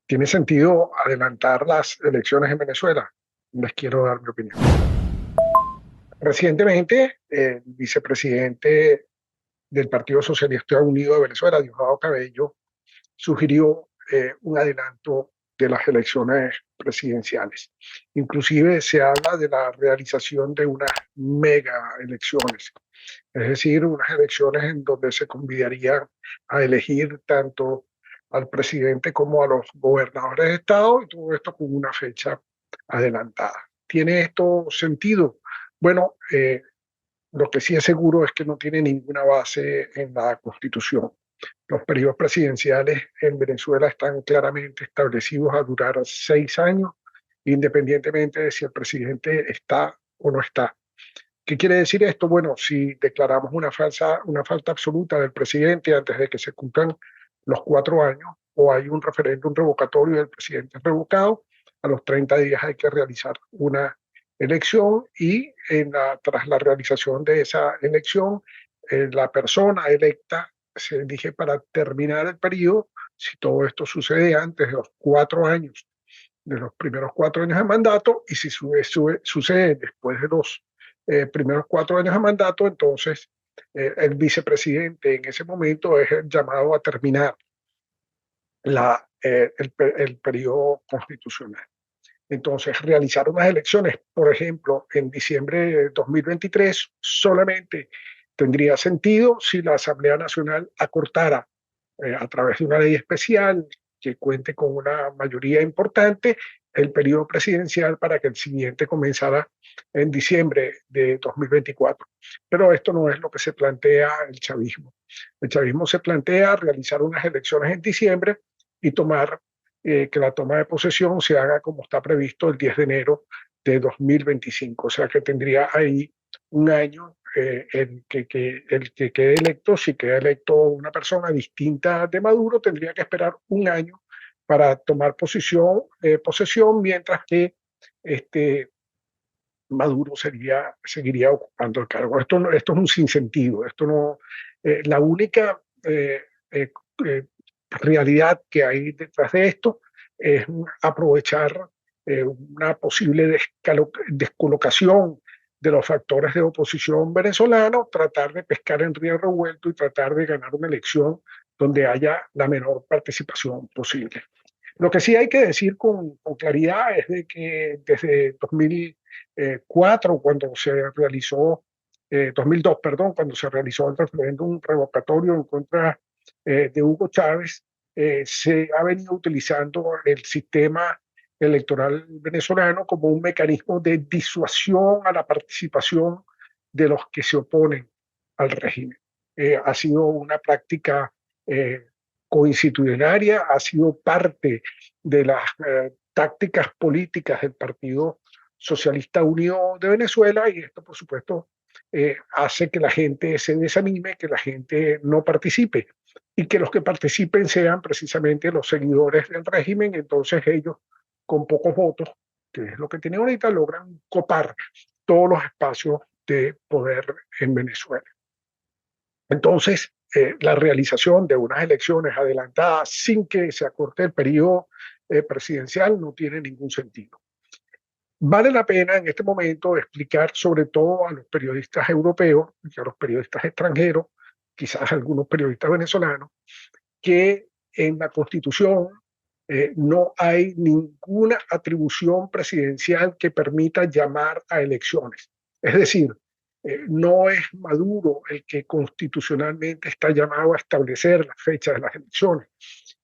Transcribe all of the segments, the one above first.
¿Tiene sentido adelantar las elecciones en Venezuela? Les quiero dar mi opinión. Recientemente, el vicepresidente del Partido Socialista Unido de Venezuela, Diosdado Cabello, sugirió un adelanto de las elecciones presidenciales. Inclusive se habla de la realización de unas mega elecciones, es decir, unas elecciones en donde se convidaría a elegir tanto al presidente como a los gobernadores de estado y todo esto con una fecha adelantada. ¿Tiene esto sentido? Bueno, lo que sí es seguro es que no tiene ninguna base en la Constitución. Los periodos presidenciales en Venezuela están claramente establecidos a durar 6 años, independientemente de si el presidente está o no está. ¿Qué quiere decir esto? Bueno, si declaramos una falta absoluta del presidente antes de que se cumplan los 4 años o hay un referéndum revocatorio del presidente revocado, a los 30 días hay que realizar una elección y tras la realización de esa elección, la persona electa se elige para terminar el periodo. Si todo esto sucede antes de los 4 años, de los primeros 4 años de mandato, y si sucede después de los primeros 4 años de mandato, entonces el vicepresidente en ese momento es el llamado a terminar el periodo constitucional. Entonces, realizar unas elecciones, por ejemplo, en diciembre de 2023, solamente tendría sentido si la Asamblea Nacional acortara a través de una ley especial que cuente con una mayoría importante el periodo presidencial para que el siguiente comenzara en diciembre de 2024. Pero esto no es lo que se plantea el chavismo. El chavismo se plantea realizar unas elecciones en diciembre y que la toma de posesión se haga como está previsto el 10 de enero de 2025. O sea que tendría ahí un año el que quede electo. Si queda electo una persona distinta de Maduro, tendría que esperar un año para tomar posesión, mientras que este, Maduro seguiría ocupando el cargo. Esto es un sinsentido. Esto no, la única eh, eh, realidad que hay detrás de esto es aprovechar una posible descolocación de los factores de oposición venezolano, tratar de pescar en río revuelto y tratar de ganar una elección donde haya la menor participación posible. Lo que sí hay que decir con claridad es de que desde 2004, cuando se realizó, 2002, perdón, cuando se realizó el referéndum revocatorio en contra de Hugo Chávez, se ha venido utilizando el sistema electoral venezolano como un mecanismo de disuasión a la participación de los que se oponen al régimen. Ha sido una práctica eh, coinstitucionaria, ha sido parte de las tácticas políticas del Partido Socialista Unido de Venezuela, y esto, por supuesto, hace que la gente se desanime, que la gente no participe y que los que participen sean precisamente los seguidores del régimen. Entonces ellos, con pocos votos, que es lo que tienen ahorita, logran copar todos los espacios de poder en Venezuela. Entonces, la realización de unas elecciones adelantadas sin que se acorte el periodo presidencial no tiene ningún sentido. Vale la pena en este momento explicar, sobre todo a los periodistas europeos y a los periodistas extranjeros, quizás a algunos periodistas venezolanos, que en la Constitución no hay ninguna atribución presidencial que permita llamar a elecciones. Es decir, no es Maduro el que constitucionalmente está llamado a establecer la fecha de las elecciones.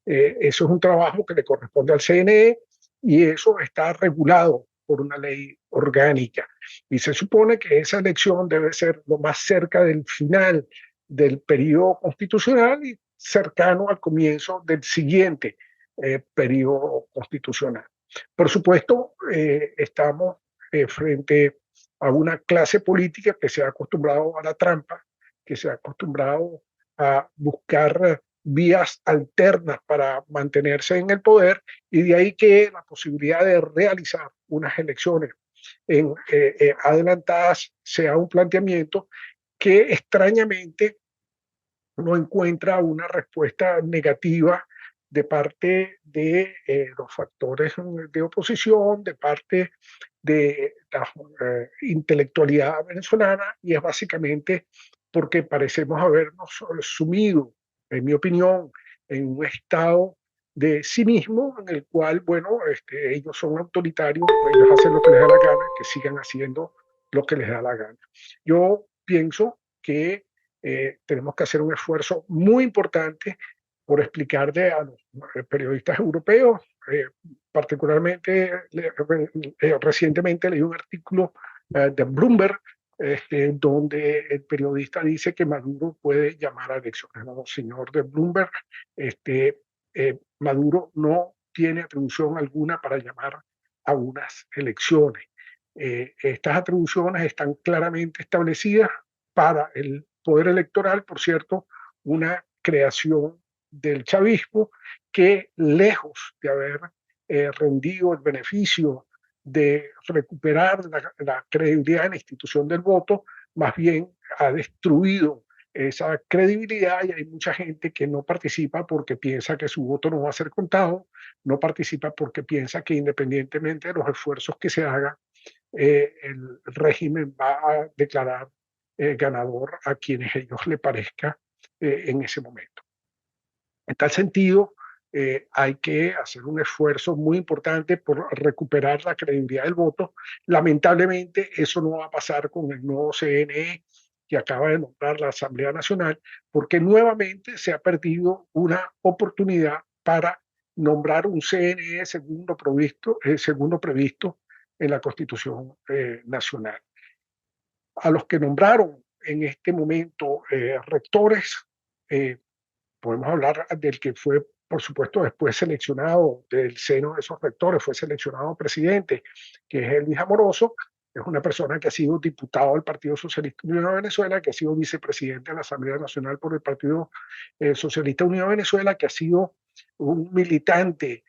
Eso es un trabajo que le corresponde al CNE y eso está regulado por una ley orgánica. Y se supone que esa elección debe ser lo más cerca del final del periodo constitucional y cercano al comienzo del siguiente periodo constitucional. Por supuesto, estamos frente a una clase política que se ha acostumbrado a la trampa, que se ha acostumbrado a buscar vías alternas para mantenerse en el poder, y de ahí que la posibilidad de realizar unas elecciones adelantadas sea un planteamiento que extrañamente no encuentra una respuesta negativa de parte de los factores de oposición, de parte de la intelectualidad venezolana, y es básicamente porque parecemos habernos sumido, en mi opinión, en un estado de cinismo en el cual, bueno, ellos son autoritarios, ellos hacen lo que les da la gana, que sigan haciendo lo que les da la gana. Yo pienso que tenemos que hacer un esfuerzo muy importante por explicarle a los periodistas europeos, eh, particularmente recientemente leí un artículo de Bloomberg, donde el periodista dice que Maduro puede llamar a elecciones. No, señor de Bloomberg, Maduro no tiene atribución alguna para llamar a unas elecciones. Estas atribuciones están claramente establecidas para el poder electoral, por cierto, una creación del chavismo que, lejos de haber rendido el beneficio de recuperar la credibilidad en la institución del voto, más bien ha destruido esa credibilidad, y hay mucha gente que no participa porque piensa que su voto no va a ser contado, no participa porque piensa que independientemente de los esfuerzos que se hagan, el régimen va a declarar ganador a quienes ellos le parezca en ese momento. En tal sentido, hay que hacer un esfuerzo muy importante por recuperar la credibilidad del voto. Lamentablemente, eso no va a pasar con el nuevo CNE que acaba de nombrar la Asamblea Nacional, porque nuevamente se ha perdido una oportunidad para nombrar un CNE segundo previsto en la Constitución Nacional. A los que nombraron en este momento rectores, eh, podemos hablar del que fue, por supuesto, después seleccionado del seno de esos rectores, fue seleccionado presidente, que es Elvis Amoroso. Es una persona que ha sido diputado del Partido Socialista Unido de Venezuela, que ha sido vicepresidente de la Asamblea Nacional por el Partido Socialista Unido de Venezuela, que ha sido un militante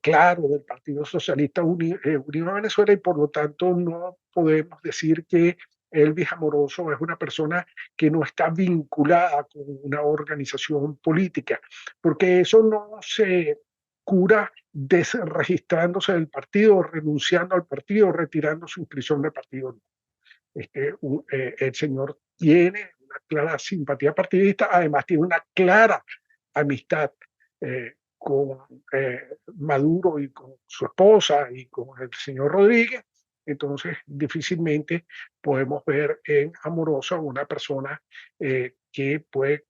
claro del Partido Socialista Unido de Venezuela, y por lo tanto no podemos decir que Elvis Amoroso es una persona que no está vinculada con una organización política, porque eso no se cura desregistrándose del partido, renunciando al partido, retirando su inscripción del partido. El señor tiene una clara simpatía partidista, además tiene una clara amistad con Maduro y con su esposa y con el señor Rodríguez. Entonces, difícilmente podemos ver en Amoroso una persona que puede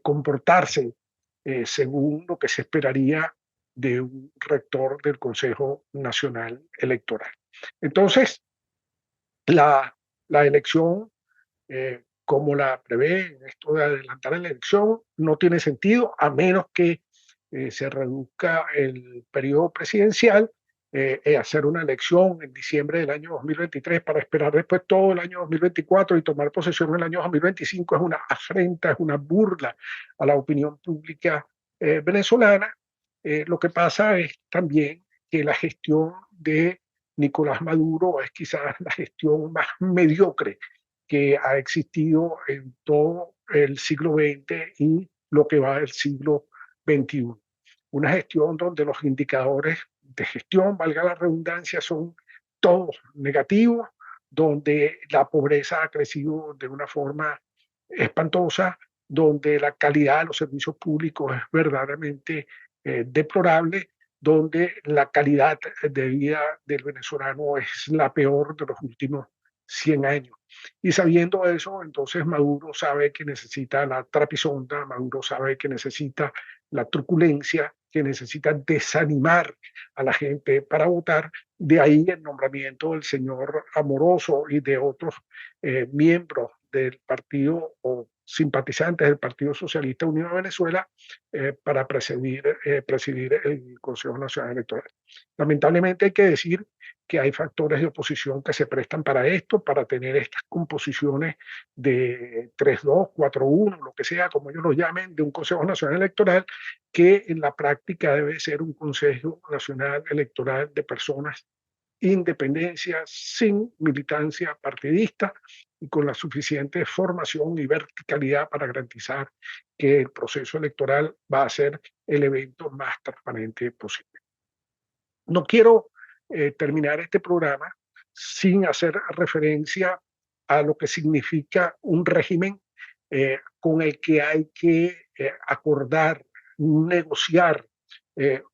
comportarse según lo que se esperaría de un rector del Consejo Nacional Electoral. Entonces, la, la elección, como la prevé esto de adelantar la elección, no tiene sentido a menos que se reduzca el periodo presidencial. Hacer una elección en diciembre del año 2023 para esperar después todo el año 2024 y tomar posesión en el año 2025 es una afrenta, es una burla a la opinión pública venezolana. Lo que pasa es también que la gestión de Nicolás Maduro es quizás la gestión más mediocre que ha existido en todo el siglo XX y lo que va del siglo XXI. Una gestión donde los indicadores de gestión, valga la redundancia, son todos negativos, donde la pobreza ha crecido de una forma espantosa, donde la calidad de los servicios públicos es verdaderamente deplorable, donde la calidad de vida del venezolano es la peor de los últimos 100 años. Y sabiendo eso, entonces Maduro sabe que necesita la trapisonda, Maduro sabe que necesita la truculencia, que necesita desanimar a la gente para votar. De ahí el nombramiento del señor Amoroso y de otros miembros del partido o simpatizantes del Partido Socialista Unido de Venezuela para presidir el Consejo Nacional Electoral. Lamentablemente hay que decir que hay factores de oposición que se prestan para esto, para tener estas composiciones de 3-2, 4-1, lo que sea, como ellos lo llamen, de un Consejo Nacional Electoral, que en la práctica debe ser un Consejo Nacional Electoral de personas independencia, sin militancia partidista y con la suficiente formación y verticalidad para garantizar que el proceso electoral va a ser el evento más transparente posible. No quiero terminar este programa sin hacer referencia a lo que significa un régimen con el que hay que acordar, negociar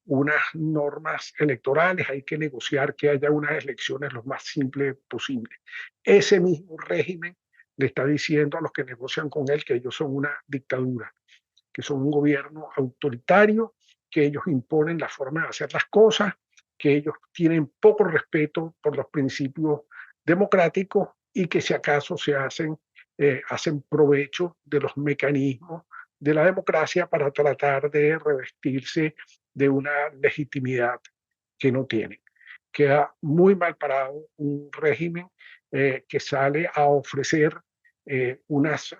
unas normas electorales, hay que negociar que haya unas elecciones lo más simple posible. Ese mismo régimen le está diciendo a los que negocian con él que ellos son una dictadura, que son un gobierno autoritario, que ellos imponen la forma de hacer las cosas, que ellos tienen poco respeto por los principios democráticos y que si acaso hacen provecho de los mecanismos de la democracia para tratar de revestirse de una legitimidad que no tienen. Queda muy mal parado un régimen que sale a ofrecer unas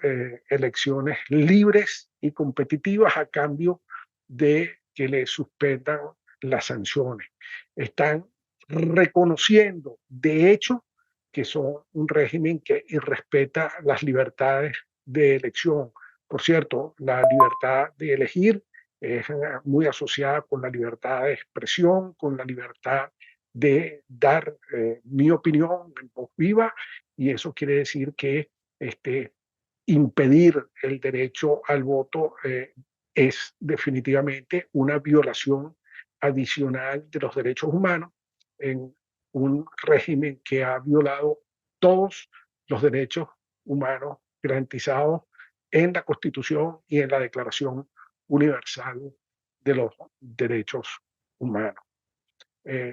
elecciones libres y competitivas a cambio de que le suspendan las sanciones. Están reconociendo, de hecho, que son un régimen que irrespeta las libertades de elección. Por cierto, la libertad de elegir es muy asociada con la libertad de expresión, con la libertad de dar mi opinión en voz viva, y eso quiere decir que este, impedir el derecho al voto es definitivamente una violación adicional de los derechos humanos en un régimen que ha violado todos los derechos humanos garantizados en la Constitución y en la Declaración Universal de los Derechos Humanos.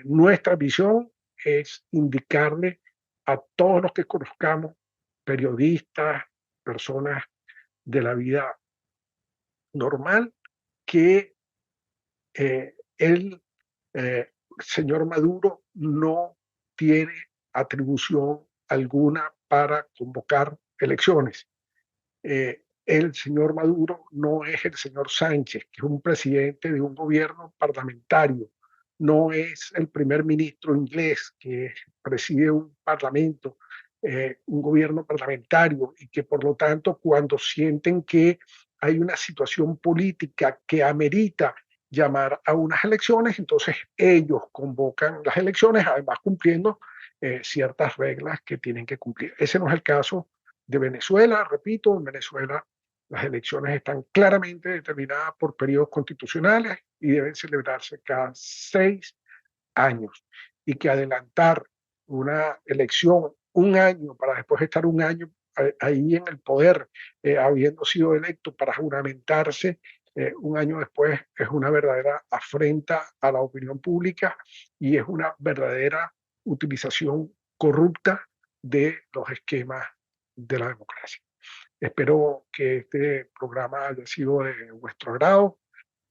Nuestra visión es indicarle a todos los que conozcamos, periodistas, personas de la vida normal, que el señor Maduro no tiene atribución alguna para convocar elecciones. El señor Maduro no es el señor Sánchez, que es un presidente de un gobierno parlamentario, no es el primer ministro inglés que preside un parlamento, un gobierno parlamentario, y que por lo tanto cuando sienten que hay una situación política que amerita llamar a unas elecciones, entonces ellos convocan las elecciones, además cumpliendo ciertas reglas que tienen que cumplir. Ese no es el caso de Venezuela. Repito, en Venezuela las elecciones están claramente determinadas por periodos constitucionales y deben celebrarse cada 6 años. Y que adelantar una elección un año para después estar un año ahí en el poder, habiendo sido electo para juramentarse un año después, es una verdadera afrenta a la opinión pública y es una verdadera utilización corrupta de los esquemas de la democracia. Espero que este programa haya sido de vuestro agrado.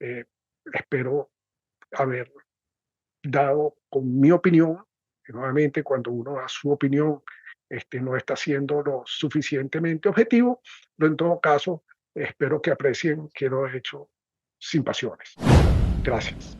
Eh, Espero haber dado con mi opinión, que nuevamente cuando uno da su opinión no está siendo lo suficientemente objetivo, pero en todo caso espero que aprecien que lo he hecho sin pasiones. Gracias.